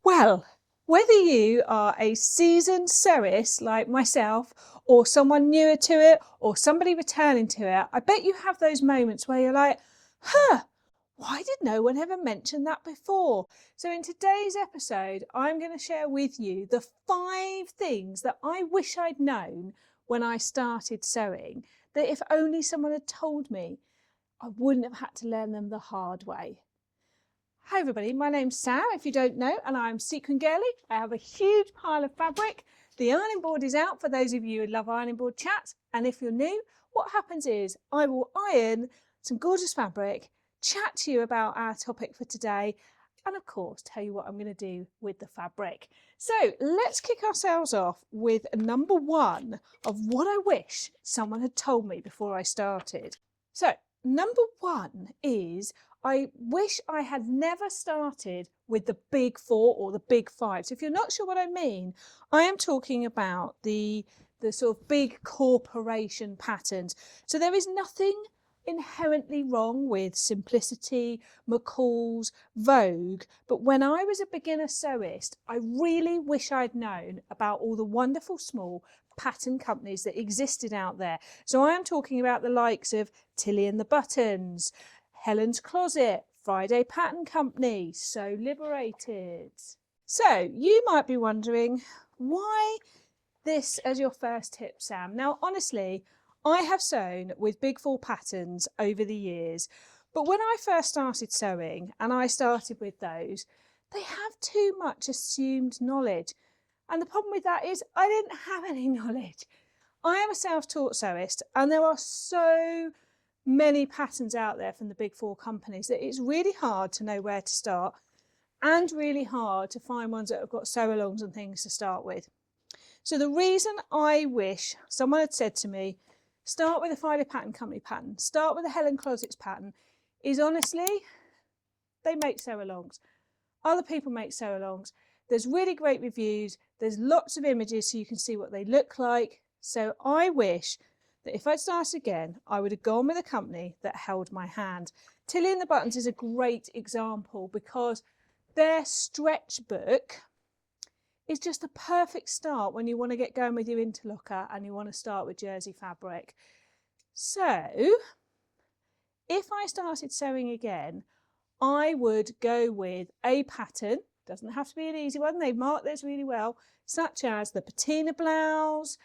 Well, whether you are a seasoned sewist like myself, or someone newer to it, or somebody returning to it, I bet you have those moments where you're like, why did no one ever mention that before? So in today's episode, I'm going to share with you the 5 things that I wish I'd known when I started sewing, that if only someone had told me, I wouldn't have had to learn them the hard way. Hi everybody, my name's Sam, if you don't know, and I'm Sequin Girly. I have a huge pile of fabric. The ironing board is out for those of you who love ironing board chats, and if you're new, what happens is I will iron some gorgeous fabric, chat to you about our topic for today, and of course tell you what I'm going to do with the fabric. So let's kick ourselves off with number 1 of what I wish someone had told me before I started. So number 1 is I wish I had never started with the big 4 or the big 5. So if you're not sure what I mean, I am talking about the sort of big corporation patterns. So there is nothing inherently wrong with Simplicity, McCall's, Vogue, but when I was a beginner sewist, I really wish I'd known about all the wonderful small pattern companies that existed out there. So I am talking about the likes of Tilly and the Buttons, Helen's Closet, Friday Pattern Company, Sew Liberated. So you might be wondering, why this as your first tip, Sam? Now, honestly, I have sewn with Big 4 patterns over the years, but when I first started sewing and I started with those, they have too much assumed knowledge. And the problem with that is I didn't have any knowledge. I am a self-taught sewist, and there are so many patterns out there from the Big 4 companies that it's really hard to know where to start, and really hard to find ones that have got sew-alongs and things to start with. So the reason I wish someone had said to me, start with a Friday Pattern Company pattern, start with a Helen Closets pattern, is honestly, they make sew-alongs. Other people make sew-alongs. There's really great reviews. There's lots of images so you can see what they look like. So I wish that if I'd started again, I would have gone with a company that held my hand. Tilly and the Buttons is a great example because their stretch book is just a perfect start when you want to get going with your interlocker and you want to start with jersey fabric. So if I started sewing again, I would go with a pattern, doesn't have to be an easy one, they've marked this really well, such as the patina blouse,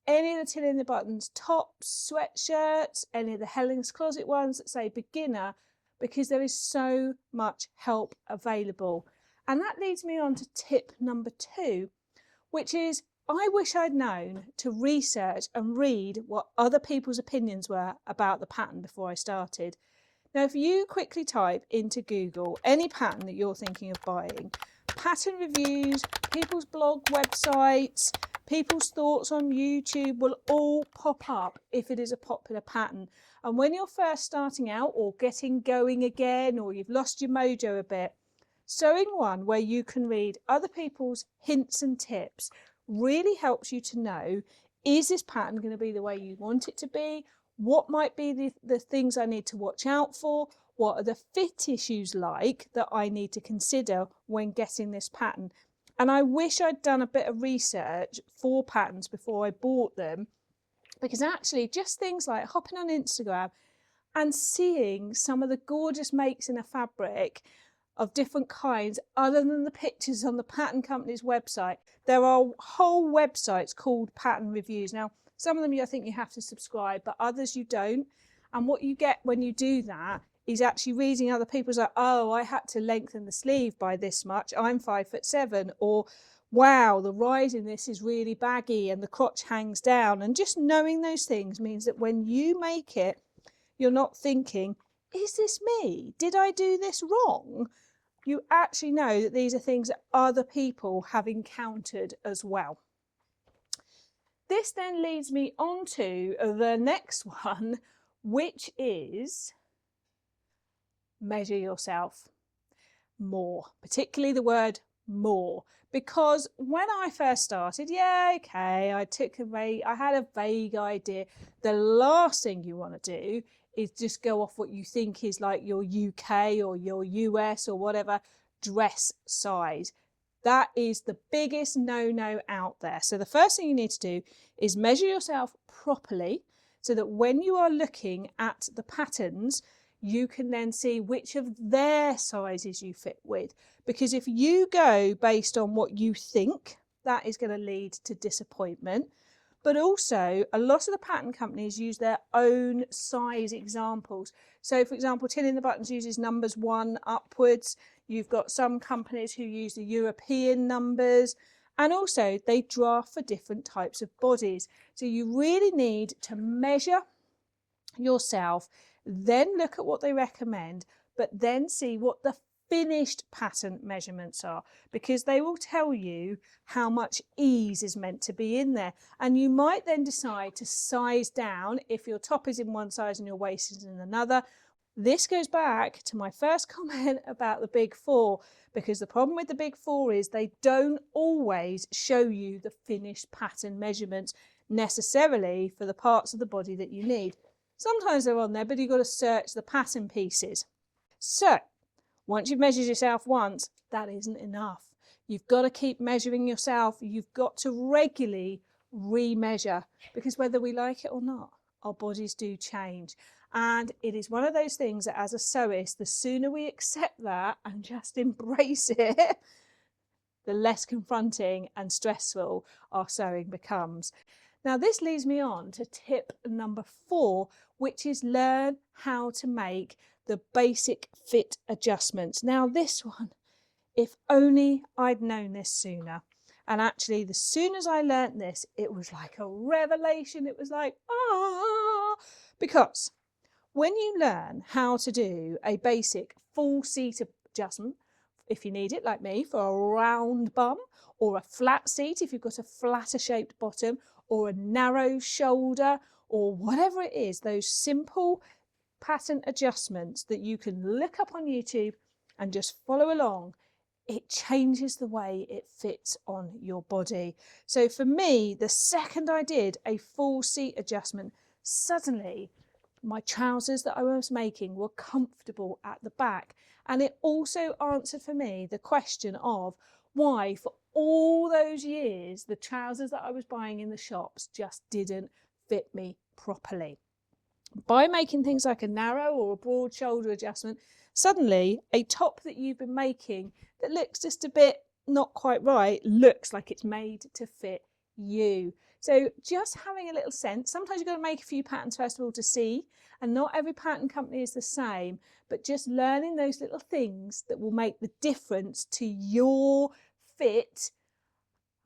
any of the Tilly and the Buttons tops, sweatshirts, any of the Helen's Closet ones that say beginner, because there is so much help available. And that leads me on to tip number 2, which is I wish I'd known to research and read what other people's opinions were about the pattern before I started. Now, if you quickly type into Google any pattern that you're thinking of buying, pattern reviews, people's blog websites, people's thoughts on YouTube will all pop up if it is a popular pattern. And when you're first starting out or getting going again, or you've lost your mojo a bit, sewing one where you can read other people's hints and tips really helps you to know, is this pattern going to be the way you want it to be? What might be the things I need to watch out for? What are the fit issues like that I need to consider when getting this pattern? And I wish I'd done a bit of research for patterns before I bought them, because actually just things like hopping on Instagram and seeing some of the gorgeous makes in a fabric of different kinds other than the pictures on the pattern company's website. There are whole websites called pattern reviews. Now, some of them I think you have to subscribe, but others you don't. And what you get when you do that is actually reading other people's like, oh, I had to lengthen the sleeve by this much, I'm 5'7", or wow, the rise in this is really baggy and the crotch hangs down. And just knowing those things means that when you make it, you're not thinking, is this me? Did I do this wrong? You actually know that these are things that other people have encountered as well. This then leads me on to the next one, which is measure yourself more, particularly the word more, because when I first started, I had a vague idea. The last thing you want to do is just go off what you think is like your UK or your US or whatever dress size. That is the biggest no-no out there. So the first thing you need to do is measure yourself properly so that when you are looking at the patterns, you can then see which of their sizes you fit with. Because if you go based on what you think, that is going to lead to disappointment. But also, a lot of the pattern companies use their own size examples. So, for example, Tin in the Buttons uses numbers 1 upwards. You've got some companies who use the European numbers. And also, they draft for different types of bodies. So you really need to measure yourself, then look at what they recommend, but then see what the finished pattern measurements are, because they will tell you how much ease is meant to be in there. And you might then decide to size down if your top is in one size and your waist is in another. This goes back to my first comment about the Big Four, because the problem with the Big Four is they don't always show you the finished pattern measurements necessarily for the parts of the body that you need. Sometimes they're on there, but you've got to search the pattern pieces. So once you've measured yourself once, that isn't enough. You've got to keep measuring yourself. You've got to regularly re-measure, because whether we like it or not, our bodies do change. And it is one of those things that as a sewist, the sooner we accept that and just embrace it, the less confronting and stressful our sewing becomes. Now, this leads me on to tip number 4, which is learn how to make the basic fit adjustments. Now, this one, if only I'd known this sooner. And actually, as soon as I learnt this, it was like a revelation. It was like, because when you learn how to do a basic full seat adjustment, if you need it, like me, for a round bum, or a flat seat if you've got a flatter shaped bottom, or a narrow shoulder, or whatever it is, those simple pattern adjustments that you can look up on YouTube and just follow along, it changes the way it fits on your body. So for me, the second I did a full seat adjustment, suddenly my trousers that I was making were comfortable at the back. And it also answered for me the question of why, for all those years, the trousers that I was buying in the shops just didn't fit me properly. By making things like a narrow or a broad shoulder adjustment, suddenly a top that you've been making that looks just a bit not quite right looks like it's made to fit you. So just having a little sense. Sometimes you've got to make a few patterns first of all to see, and not every pattern company is the same, but just learning those little things that will make the difference to your fit.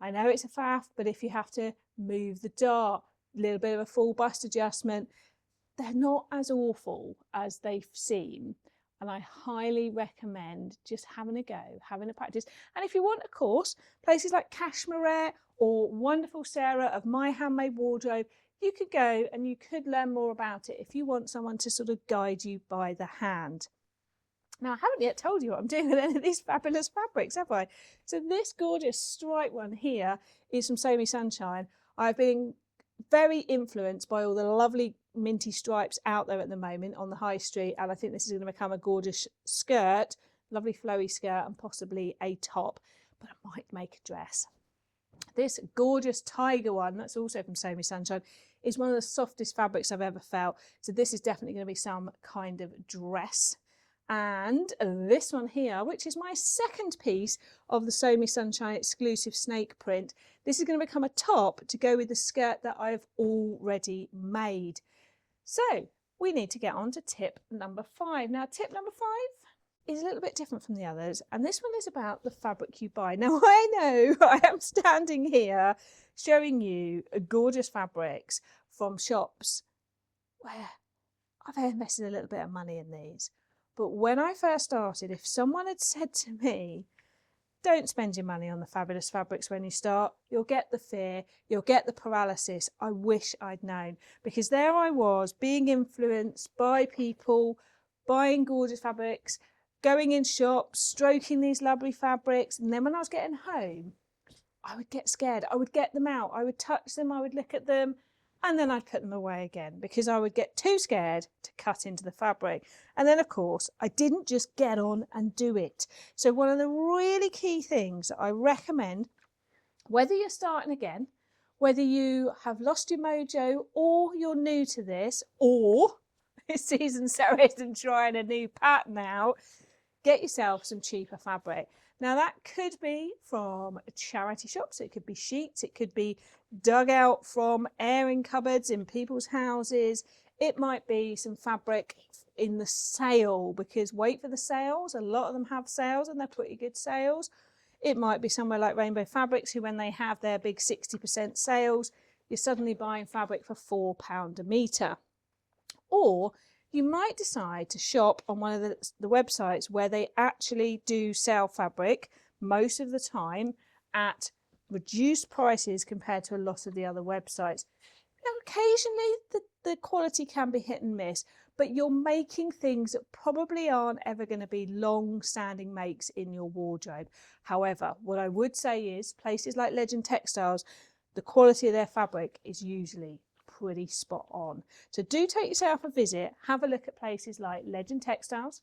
I know it's a faff, but if you have to move the dart, a little bit of a full bust adjustment, they're not as awful as they seem. And I highly recommend just having a go, having a practice. And if you want a course, places like Cashmere or Wonderful Sarah of My Handmade Wardrobe, you could go and you could learn more about it if you want someone to sort of guide you by the hand. Now, I haven't yet told you what I'm doing with any of these fabulous fabrics, have I? So this gorgeous stripe one here is from Sew Me Sunshine. I've been very influenced by all the lovely minty stripes out there at the moment on the high street, and I think this is going to become a gorgeous skirt, lovely flowy skirt, and possibly a top, but I might make a dress. This gorgeous tiger one, that's also from Sew Me Sunshine, is one of the softest fabrics I've ever felt, so this is definitely going to be some kind of dress. And this one here, which is my second piece of the Sew Me Sunshine exclusive snake print, this is going to become a top to go with the skirt that I've already made. So we need to get on to tip number 5. Now, tip number 5 is a little bit different from the others, and this one is about the fabric you buy. Now, I know I am standing here showing you gorgeous fabrics from shops where I've invested a little bit of money in these. But when I first started, if someone had said to me, don't spend your money on the fabulous fabrics when you start, you'll get the fear, you'll get the paralysis, I wish I'd known. Because there I was, being influenced by people, buying gorgeous fabrics, going in shops, stroking these lovely fabrics, and then when I was getting home, I would get scared. I would get them out, I would touch them, I would look at them, and then I'd put them away again because I would get too scared to cut into the fabric. And then of course I didn't just get on and do it. So one of the really key things that I recommend, whether you're starting again, whether you have lost your mojo or you're new to this, or seasoned sewist and trying a new pattern out, get yourself some cheaper fabric. Now that could be from charity shops, it could be sheets, it could be dug out from airing cupboards in people's houses. It might be some fabric in the sale, because wait for the sales, a lot of them have sales and they're pretty good sales. It might be somewhere like Rainbow Fabrics, who when they have their big 60% sales, you're suddenly buying fabric for £4 a metre. Or you might decide to shop on one of the websites where they actually do sell fabric most of the time at reduced prices compared to a lot of the other websites. Now, occasionally the quality can be hit and miss, but you're making things that probably aren't ever going to be long-standing makes in your wardrobe. However, what I would say is places like Legend Textiles, the quality of their fabric is usually pretty spot on. So do take yourself a visit, have a look at places like Legend Textiles,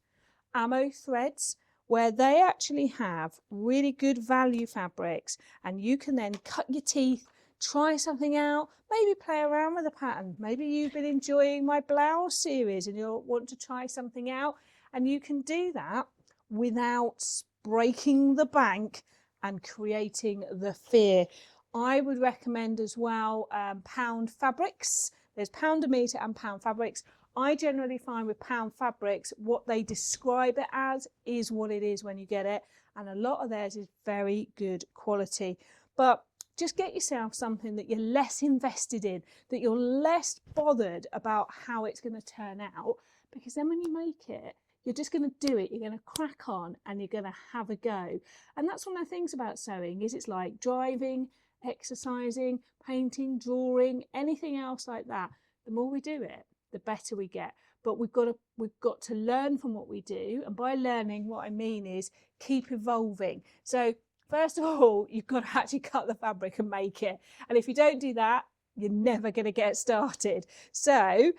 Amo Threads, where they actually have really good value fabrics, and you can then cut your teeth, try something out, maybe play around with a pattern. Maybe you've been enjoying my blouse series and you'll want to try something out, and you can do that without breaking the bank and creating the fear. I would recommend as well pound fabrics. There's pound a metre and pound fabrics. I generally find with pound fabrics, what they describe it as is what it is when you get it, and a lot of theirs is very good quality. But just get yourself something that you're less invested in, that you're less bothered about how it's going to turn out, because then when you make it, you're just going to do it, you're going to crack on and you're going to have a go. And that's one of the things about sewing, is it's like driving, exercising, painting, drawing, anything else like that. The more we do it, the better we get. But we've got to learn from what we do, and by learning, what I mean is keep evolving. So first of all, you've got to actually cut the fabric and make it, and if you don't do that, you're never going to get started. So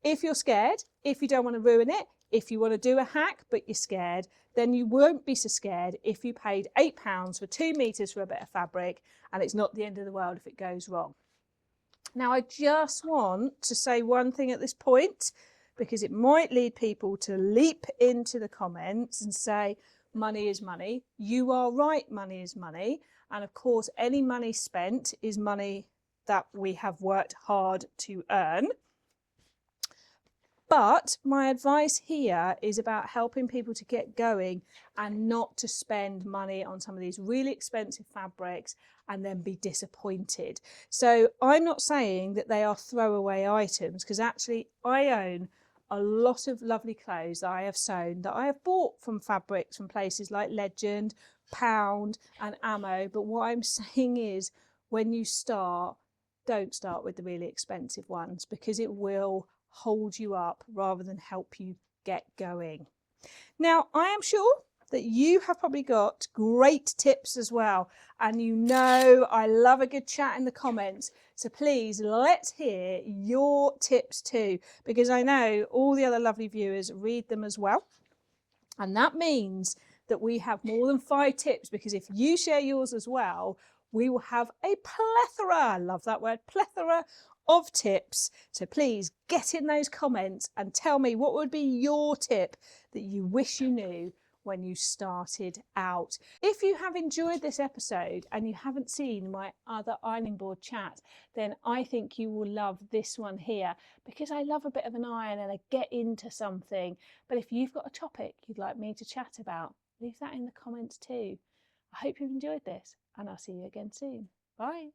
if you're scared, if you don't want to ruin it, if you want to do a hack but you're scared, then you won't be so scared if you paid £8 for 2 metres for a bit of fabric, and it's not the end of the world if it goes wrong. Now, I just want to say one thing at this point, because it might lead people to leap into the comments and say, money is money. You are right, money is money. And of course, any money spent is money that we have worked hard to earn. But my advice here is about helping people to get going and not to spend money on some of these really expensive fabrics and then be disappointed. So I'm not saying that they are throwaway items, because actually I own a lot of lovely clothes that I have sewn that I have bought from fabrics from places like Legend, Pound and Amo. But what I'm saying is, when you start, don't start with the really expensive ones, because it will hold you up rather than help you get going. Now, I am sure that you have probably got great tips as well, and you know I love a good chat in the comments, so please let's hear your tips too, because I know all the other lovely viewers read them as well, and that means that we have more than 5 tips, because if you share yours as well, we will have a plethora, I love that word, plethora of tips. So please get in those comments and tell me what would be your tip that you wish you knew when you started out. If you have enjoyed this episode and you haven't seen my other ironing board chat, then I think you will love this one here, because I love a bit of an iron and I get into something. But if you've got a topic you'd like me to chat about, leave that in the comments too. I hope you've enjoyed this, and I'll see you again soon. Bye.